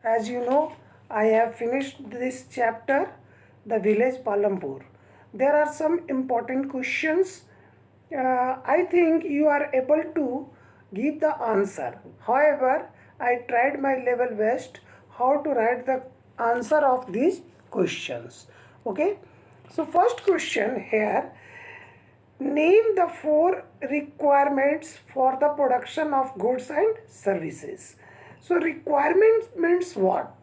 As you know, I have finished this chapter, the village Palampur. There are some important questions. I think you are able to give the answer. However, I tried my level best how to write the answer of these questions. Okay. So first question here, name the four requirements for the production of goods and services. So requirements means what?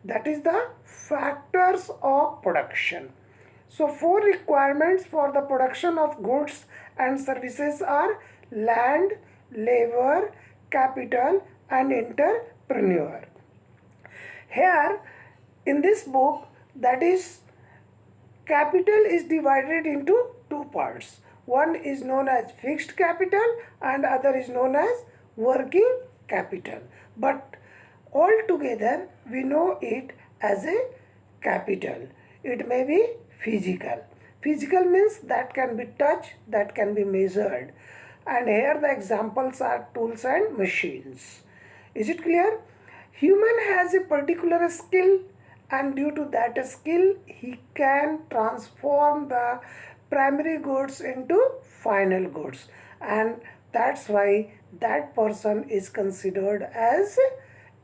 That is the factors of production. So four requirements for the production of goods and services are land, labor, capital and entrepreneur. Here in this book, that is, capital is divided into two parts. One is known as fixed capital and other is known as working capital. But altogether we know it as a capital. It may be physical. Physical means that can be touched, that can be measured. And here the examples are tools and machines. Is it clear? Human has a particular skill, and due to that skill he can transform the primary goods into final goods, and that's why that person is considered as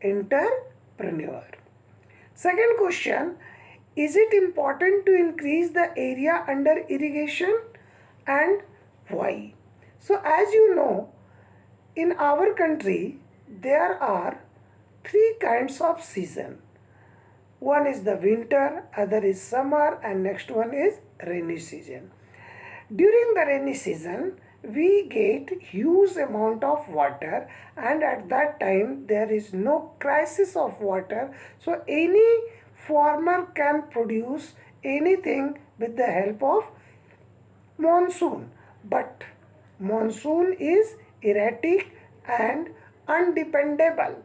entrepreneur. Second question, is it important to increase the area under irrigation and why? So as you know, in our country there are three kinds of season. One is the winter, other is summer, and next one is rainy season. During the rainy season, we get huge amount of water, and at that time there is no crisis of water. So any farmer can produce anything with the help of monsoon. But monsoon is erratic and undependable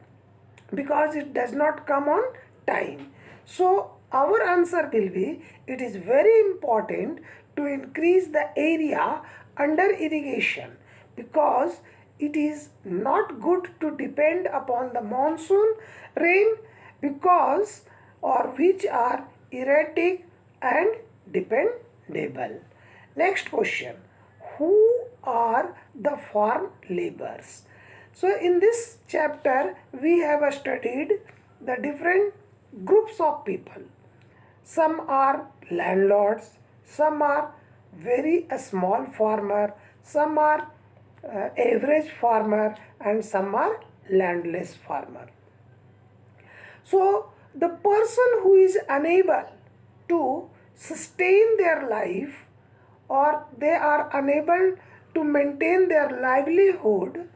because it does not come on time. So our answer will be, it is very important to increase the area under irrigation because it is not good to depend upon the monsoon rain because or which are erratic and dependable. Next question, who are the farm laborers? So in this chapter we have studied the different groups of people. Some are landlords, some are very small farmer, some are average farmer, and some are landless farmer. So the person who is unable to sustain their life or they are unable to maintain their livelihood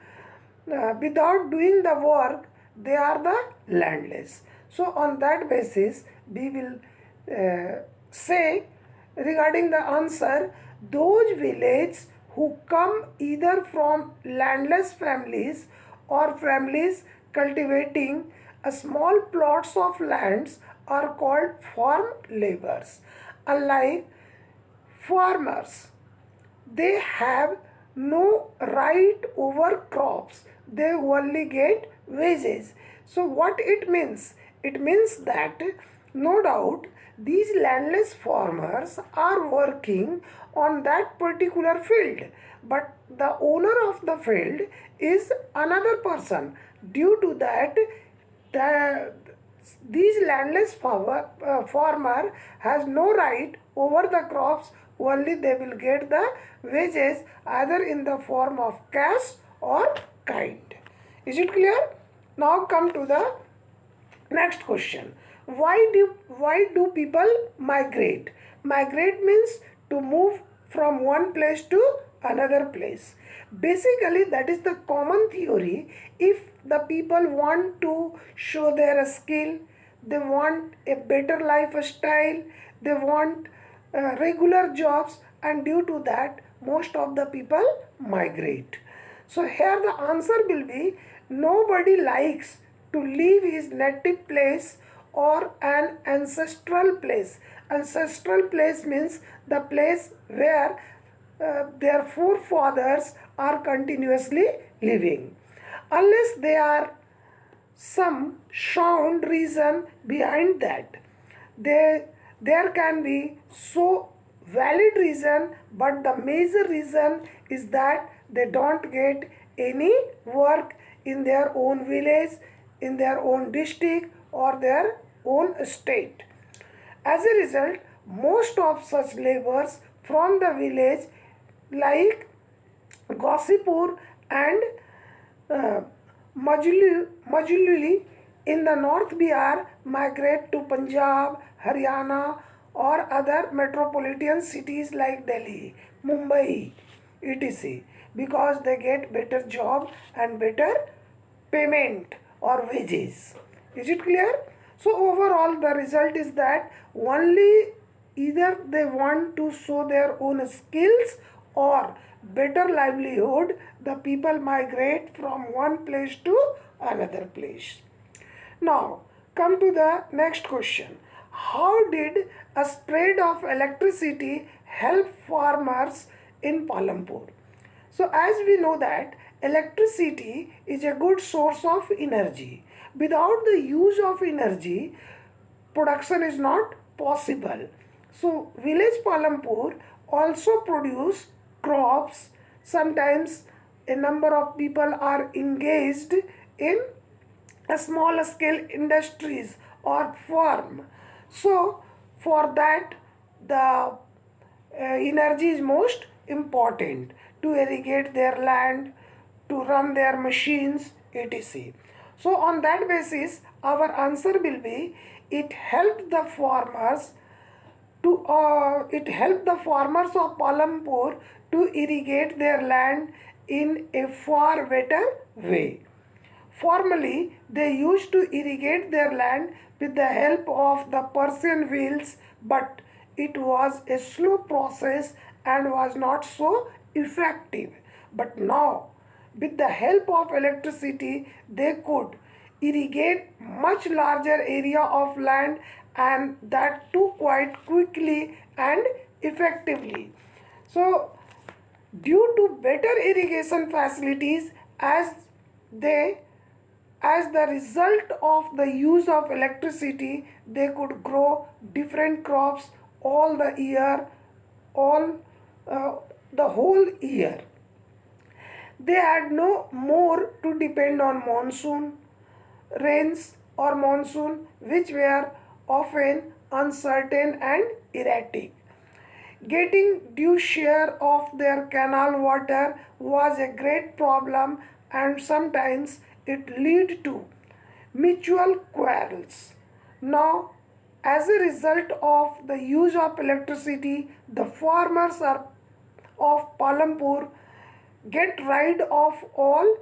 without doing the work, they are the landless. So on that basis we will say regarding the answer, those villages who come either from landless families or families cultivating a small plots of lands are called farm laborers. Unlike farmers, they have no right over crops, they only get wages. So what it means? It means that no doubt these landless farmers are working on that particular field, but the owner of the field is another person. Due to that, these landless farmer has no right over the crops, only they will get the wages either in the form of cash or kind. Is it clear? Now come to the next question. Why do people migrate? Migrate means to move from one place to another place. Basically that is the common theory. If the people want to show their skill, they want a better lifestyle, they want regular jobs, and due to that most of the people migrate. So here the answer will be, nobody likes to leave his native place or an ancestral place. Ancestral place means the place where their forefathers are continuously living. Unless they are some sound reason behind that. There can be so valid reason, but the major reason is that they don't get any work in their own village, in their own district, or their own state. As a result, most of such laborers from the village like Gossipur and uh, Majuli in the North Bihar migrate to Punjab, Haryana, or other metropolitan cities like Delhi, Mumbai, etc. because they get better job and better payment or wages. Is it clear? So overall the result is that only either they want to show their own skills or better livelihood, the people migrate from one place to another place. Now come to the next question. How did a spread of electricity help farmers in Palampur? So as we know that electricity is a good source of energy. Without the use of energy, production is not possible. So village Palampur also produce crops. Sometimes a number of people are engaged in a small scale industries or farm. So for that the energy is most important to irrigate their land, to run their machines, etc. So on that basis, our answer will be it helped the farmers of Palampur to irrigate their land in a far better way. Formerly, they used to irrigate their land with the help of the Persian wheels, but it was a slow process and was not so effective. But now, with the help of electricity, they could irrigate much larger area of land, and that too quite quickly and effectively. So, due to better irrigation facilities, they as the result of the use of electricity, they could grow different crops all the year, all uh, the whole year. They had no more to depend on monsoon rains or monsoon, which were often uncertain and erratic. Getting due share of their canal water was a great problem, and sometimes it led to mutual quarrels. Now, as a result of the use of electricity, the farmers of Palampur get rid of all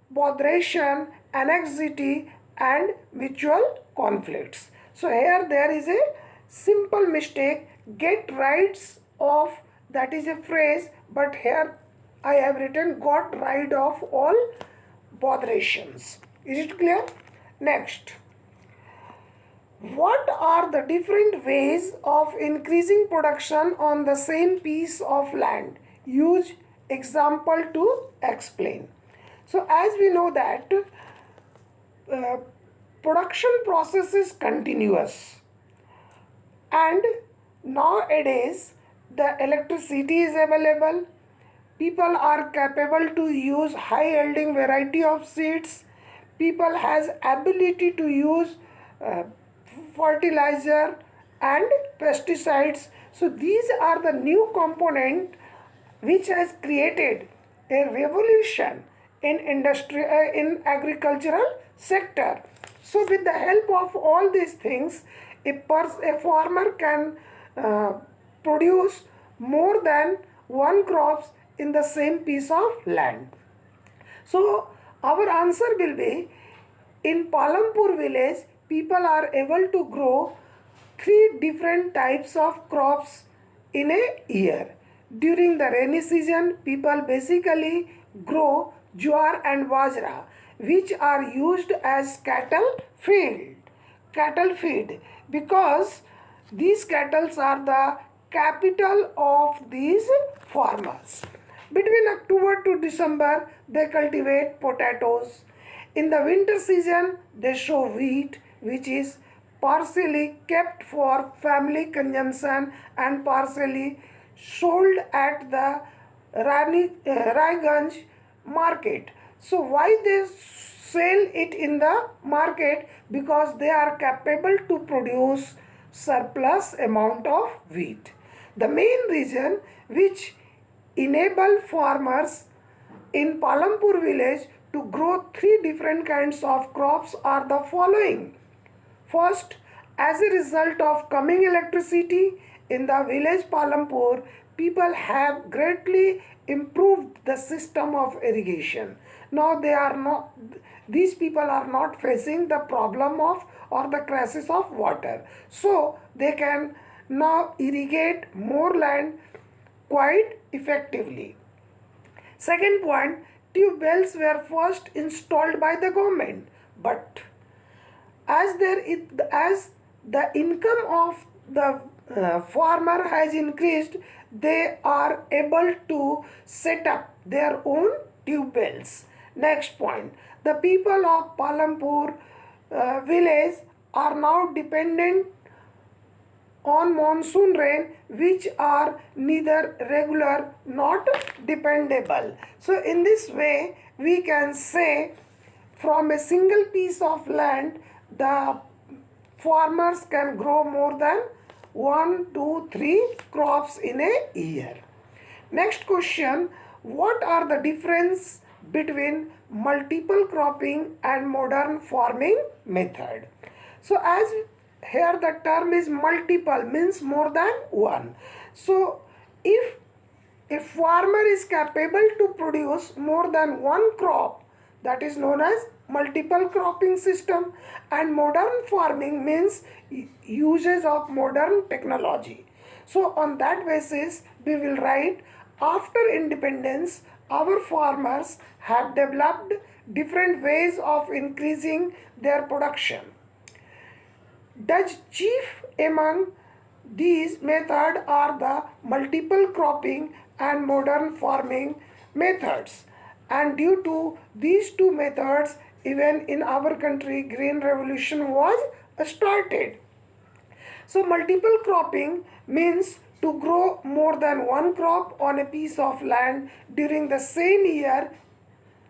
botheration, anxiety, and mutual conflicts. So here there is a simple mistake. Get rights of, that is a phrase, but here I have written got rid of all botherations. Is it clear? Next. What are the different ways of increasing production on the same piece of land? Use example to explain. So as we know that uh, production process is continuous, and nowadays the electricity is available, people are capable to use high yielding variety of seeds, people has ability to use uh, fertilizer and pesticides. So these are the new component which has created a revolution in industry in agricultural sector. So with the help of all these things, a farmer can uh, produce more than one crops in the same piece of land. So our answer will be, in Palampur village, people are able to grow three different types of crops in a year. During the rainy season, people basically grow jowar and bajra, which are used as cattle feed, because these cattle are the capital of these farmers. Between October to December, they cultivate potatoes. In the winter season, they show wheat, which is partially kept for family consumption and partially sold at the Raiganj market. So why they sell it in the market? Because they are capable to produce surplus amount of wheat. The main reason which enable farmers in Palampur village to grow three different kinds of crops are the following. First, as a result of coming electricity in the village Palampur, people have greatly improved the system of irrigation. Now these people are not facing the problem of or the crisis of water. So they can now irrigate more land quite effectively. Second point, tube wells were first installed by the government, but as the income of the farmer has increased, they are able to set up their own tube wells. Next point, the people of Palampur village are now dependent on monsoon rain, which are neither regular not dependable. So in this way we can say from a single piece of land the farmers can grow more than 1, 2, 3 crops in a year. Next question, what are the difference between multiple cropping and modern farming method? So as here the term is multiple, means more than one. So if a farmer is capable to produce more than one crop, that is known as multiple cropping system. And modern farming means uses of modern technology. So on that basis we will write, after independence our farmers have developed different ways of increasing their production. The chief among these methods are the multiple cropping and modern farming methods. And due to these two methods, even in our country, green revolution was started. So multiple cropping means to grow more than one crop on a piece of land during the same year,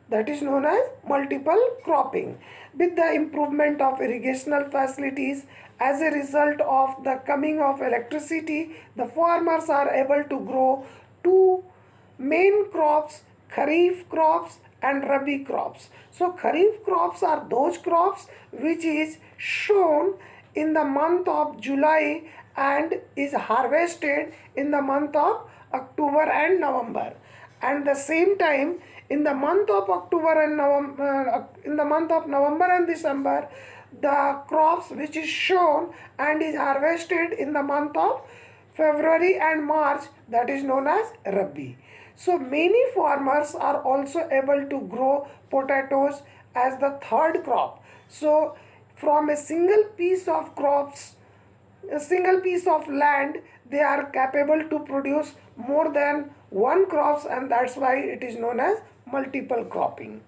that is known as multiple cropping. With the improvement of irrigational facilities as a result of the coming of electricity, the farmers are able to grow two main crops, kharif crops and rabi crops. So kharif crops are those crops which is shown in the month of July and is harvested in the month of October and November. And the same time in the month of October and November, in the month of November and December, the crops which is shown and is harvested in the month of February and March, that is known as Rabi. So many farmers are also able to grow potatoes as the third crop. So from a single piece of crops, a single piece of land, they are capable to produce more than one crops, and that's why it is known as multiple cropping.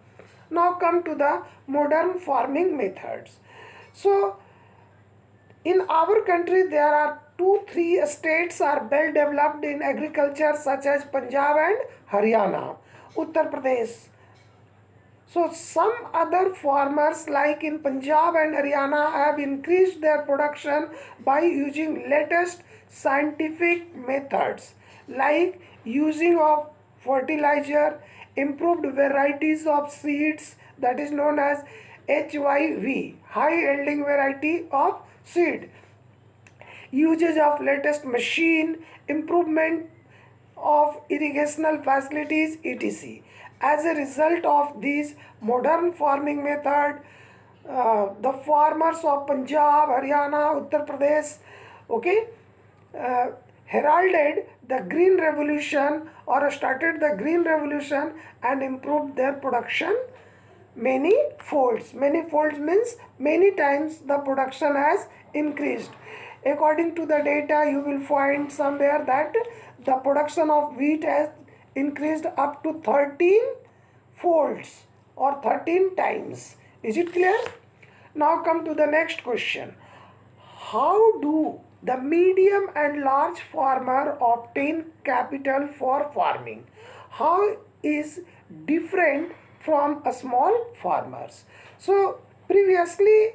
Now come to the modern farming methods. So in our country there are 2-3 states are well developed in agriculture, such as Punjab and Haryana, Uttar Pradesh. So some other farmers like in Punjab and Haryana have increased their production by using latest scientific methods like using of fertilizer, improved varieties of seeds, that is known as HYV, high yielding variety of seed, usage of latest machine, improvement of irrigational facilities, etc. As a result of these modern farming method, the farmers of Punjab, Haryana, Uttar Pradesh, okay, heralded the green revolution or started the green revolution and improved their production many folds. Many folds means many times the production has increased. According to the data, you will find somewhere that the production of wheat has increased up to 13 folds or 13 times Is it clear? Now come to the next question. How do the medium and large farmer obtain capital for farming? How is different from a small farmers? So previously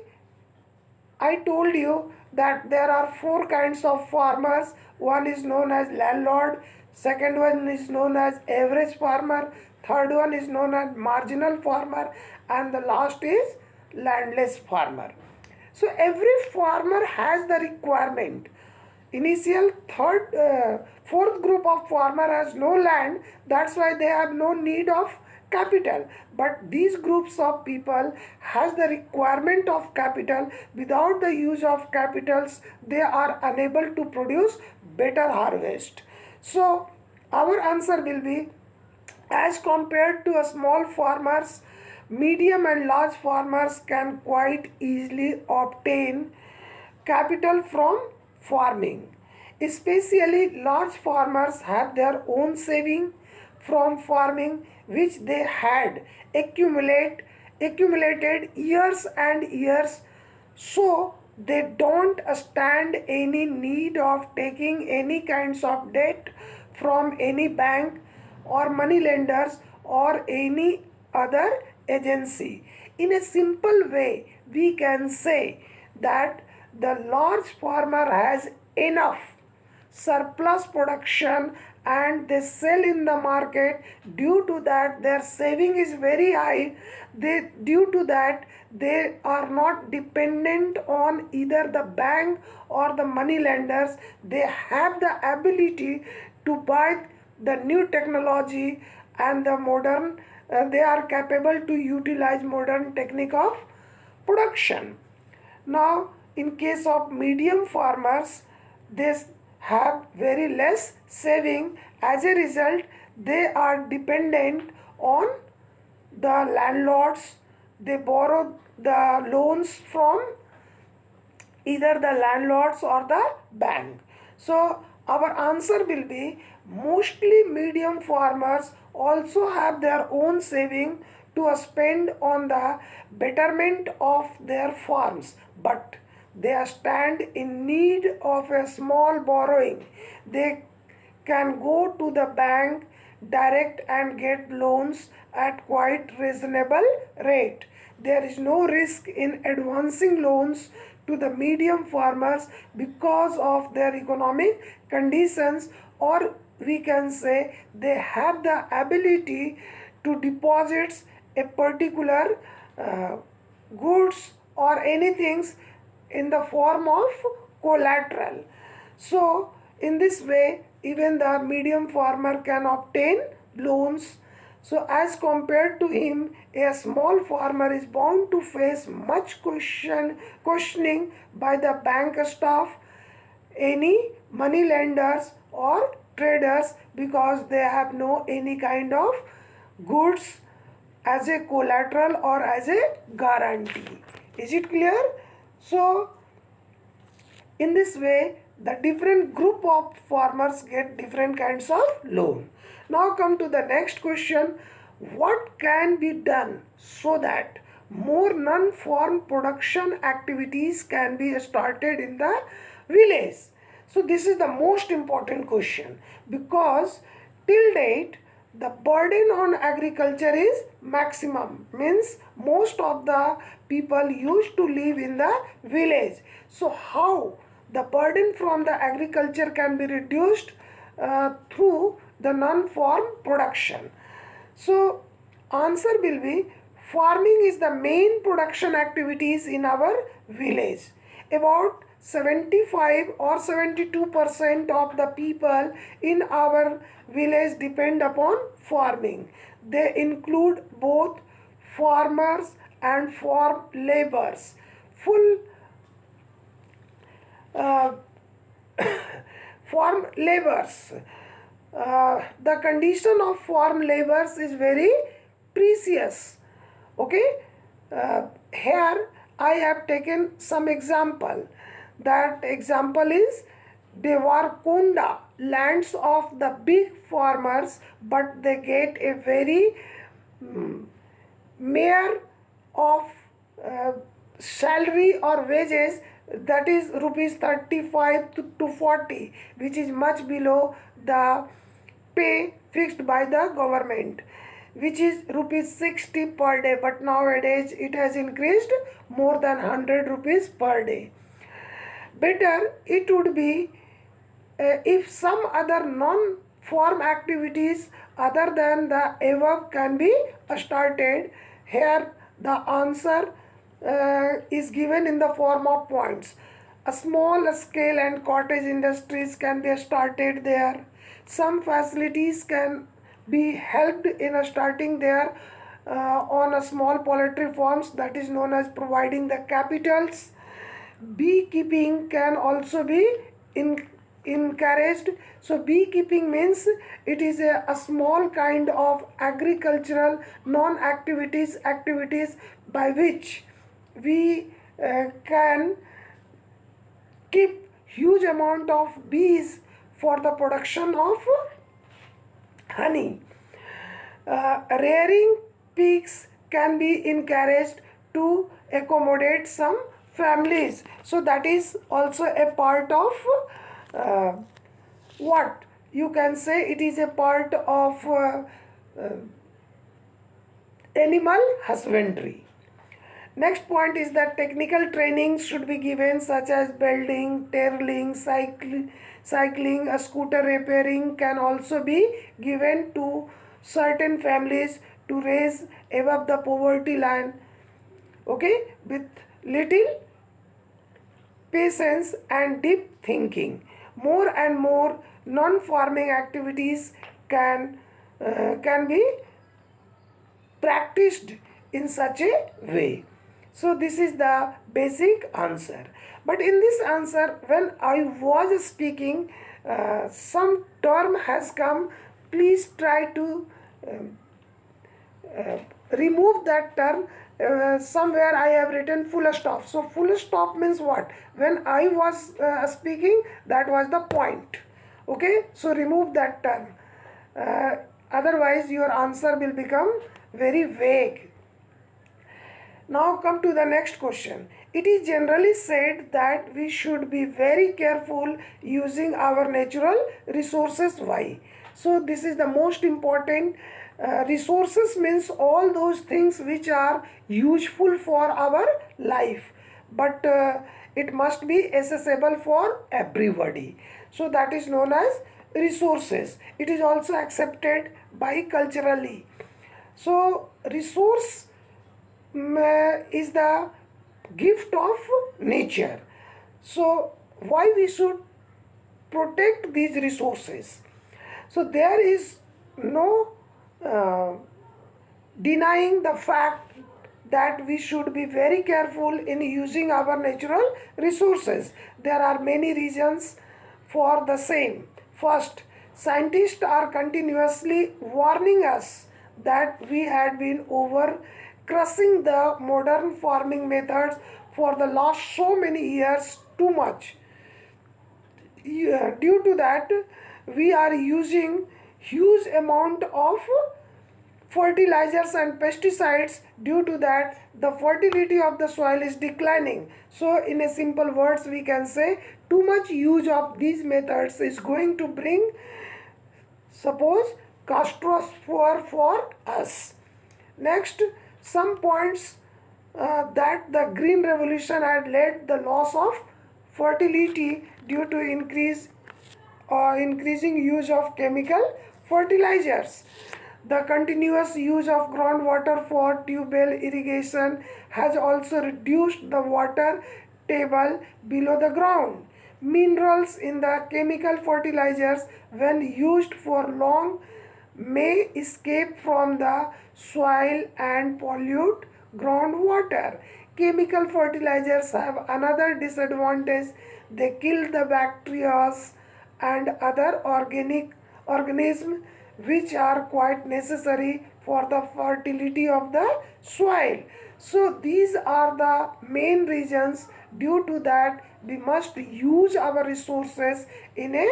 I told you that there are four kinds of farmers. One is known as landlord, second one is known as average farmer, third one is known as marginal farmer, and the last is landless farmer. So every farmer has the requirement. Initial fourth group of farmer has no land, that's why they have no need of capital, but these groups of people has the requirement of capital. Without the use of capitals they are unable to produce better harvest. So our answer will be, as compared to a small farmers, medium and large farmers can quite easily obtain capital from farming. Especially large farmers have their own saving from farming which they had accumulated years and years, so they don't stand any need of taking any kinds of debt from any bank or money lenders or any other agency. In a simple way, we can say that the large farmer has enough surplus production and they sell in the market. Due to that their saving is very high. Due to that they are not dependent on either the bank or the money lenders. They have the ability to buy the new technology and the modern they are capable to utilize modern technique of production. Now in case of medium farmers, they have very less saving. As a result they are dependent on the landlords. They borrow the loans from either the landlords or the bank. So our answer will be, mostly medium farmers also have their own saving to spend on the betterment of their farms, but they stand in need of a small borrowing. They can go to the bank direct and get loans at quite reasonable rate. There is no risk in advancing loans to the medium farmers because of their economic conditions, or we can say they have the ability to deposit a particular goods or anything in the form of collateral. So in this way even the medium farmer can obtain loans. So as compared to him, a small farmer is bound to face much questioning by the bank staff, any money lenders or traders, because they have no any kind of goods as a collateral or as a guarantee. Is it clear? So in this way the different group of farmers get different kinds of loan. Now come to the next question. What can be done so that more non-farm production activities can be started in the village? So this is the most important question, because till date the burden on agriculture is maximum, means most of the people used to live in the village. So how the burden from the agriculture can be reduced through the non-farm production? So answer will be, farming is the main production activities in our village. About 75 or 72% of the people in our village depend upon farming. They include both farmers and farm laborers. Full uh, farm laborers. The condition of farm laborers is very precious. Okay, here I have taken some example. That example is Devarkonda, lands of the big farmers, but they get a very mere of uh, salary or wages, that is rupees 35 to 40, which is much below the pay fixed by the government, which is rupees 60 per day, but nowadays it has increased more than 100 rupees per day. Better it would be if some other non-farm activities other than the above can be started. Here the answer is given in the form of points. A small scale and cottage industries can be started there. Some facilities can be helped in starting there on a small poultry farms, that is known as providing the capitals. Beekeeping can also be encouraged. So beekeeping means it is a small kind of agricultural activities by which we can keep huge amount of bees for the production of honey. Rearing pigs can be encouraged to accommodate some families. So that is also a part of uh, what you can say, it is a part of animal husbandry. Next point is that technical training should be given, such as building, tailoring, cycling, a scooter repairing can also be given to certain families to raise above the poverty line. Okay, with little patience and deep thinking. More and more non-farming activities can be practiced in such a way. So this is the basic answer. But in this answer, when I was speaking, some term has come. Please try to remove that term. Somewhere I have written full stop. So full stop means what? When I was speaking, that was the point. Okay, so remove that term. Otherwise your answer will become very vague. Now come to the next question. It is generally said that we should be very careful using our natural resources. Why? So this is the most important. Resources means all those things which are useful for our life, but it must be accessible for everybody. So that is known as resources. It is also accepted by culturally. So resource is the gift of nature. So why we should protect these resources? So there is no denying the fact that we should be very careful in using our natural resources. There are many reasons for the same. First, scientists are continuously warning us that we had been over crushing the modern farming methods for the last so many years too much. Due to that, we are using huge amount of fertilizers and pesticides. Due to that, the fertility of the soil is declining. So in a simple words, we can say too much use of these methods is going to bring, suppose, catastrophe for us. Next, some points that the green revolution had led the loss of fertility due to increasing use of chemical fertilizers. The continuous use of groundwater for tubewell irrigation has also reduced the water table below the ground. Minerals in the chemical fertilizers, when used for long, may escape from the soil and pollute groundwater. Chemical fertilizers have another disadvantage. They kill the bacteria and other organic organisms which are quite necessary for the fertility of the soil. So these are the main reasons. Due to that, we must use our resources in a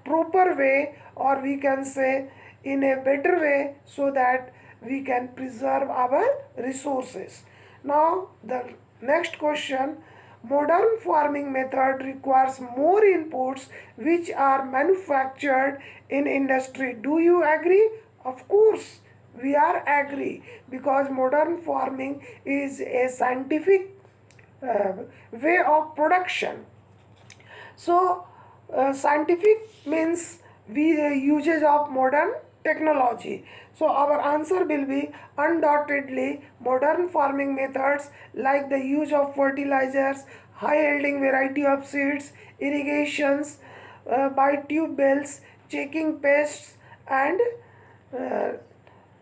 proper way, or we can say in a better way, so that we can preserve our resources. Now the next question, modern farming method requires more inputs which are manufactured in industry. Do you agree? Of course we are agree, because modern farming is a scientific uh, way of production. So, scientific means we uses of modern technology. So, our answer will be undoubtedly modern farming methods like the use of fertilizers, high yielding variety of seeds, irrigations by tube wells, checking pests and uh,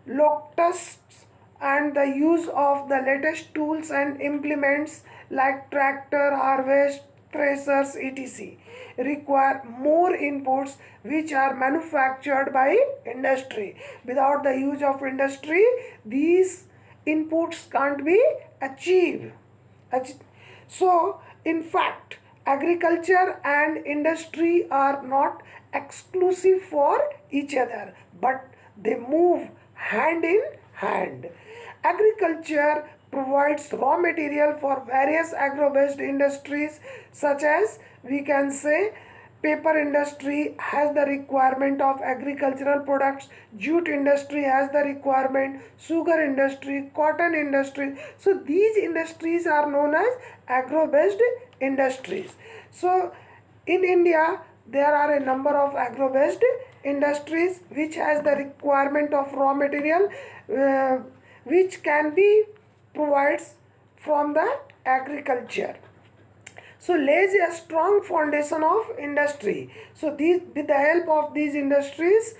locusts, and the use of the latest tools and implements like tractor, harvest, threshers, etc. require more inputs which are manufactured by industry. Without the use of industry, these inputs can't be achieved. So, in fact, agriculture and industry are not exclusive for each other, but they move hand in hand. Agriculture provides raw material for various agro-based industries, such as we can say paper industry has the requirement of agricultural products, jute industry has the requirement, sugar industry, cotton industry. So these industries are known as agro-based industries. So in India there are a number of agro-based industries which has the requirement of raw material uh, which can be provides from the agriculture. So lays a strong foundation of industry. So these, with the help of these industries,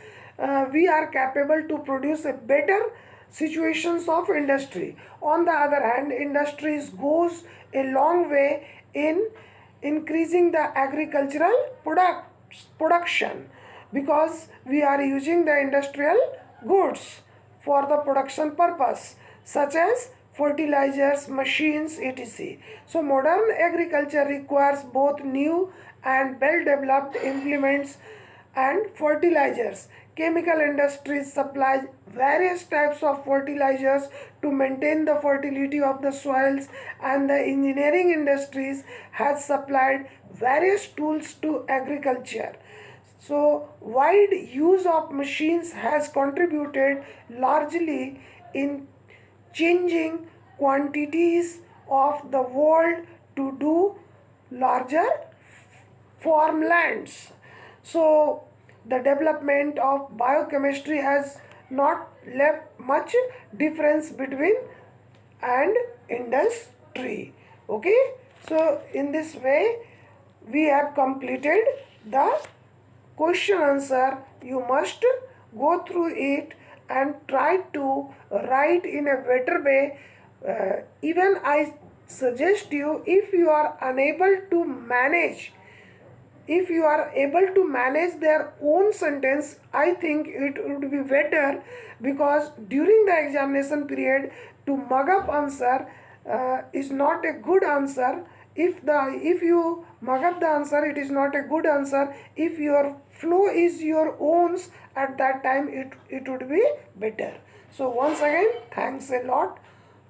we are capable to produce a better situations of industry. On the other hand, industries goes a long way in increasing the agricultural production, because we are using the industrial goods for the production purpose, such as fertilizers, machines, etc. So modern agriculture requires both new and well-developed implements and fertilizers. Chemical industries supply various types of fertilizers to maintain the fertility of the soils, and the engineering industries has supplied various tools to agriculture. So, wide use of machines has contributed largely in changing quantities of the world to do larger farmlands. So, the development of biochemistry has not left much difference between and industry. Okay, so in this way we have completed the question answer. You must go through it and try to write in a better way. Even I suggest you, if you are unable to manage, if you are able to manage their own sentence, I think it would be better, because during the examination period to mug up answer is not a good answer. If you mug up the answer, it is not a good answer. If your flow is your own, at that time it would be better. So once again, thanks a lot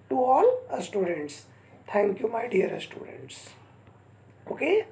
to all students. Thank you, my dear students. Okay.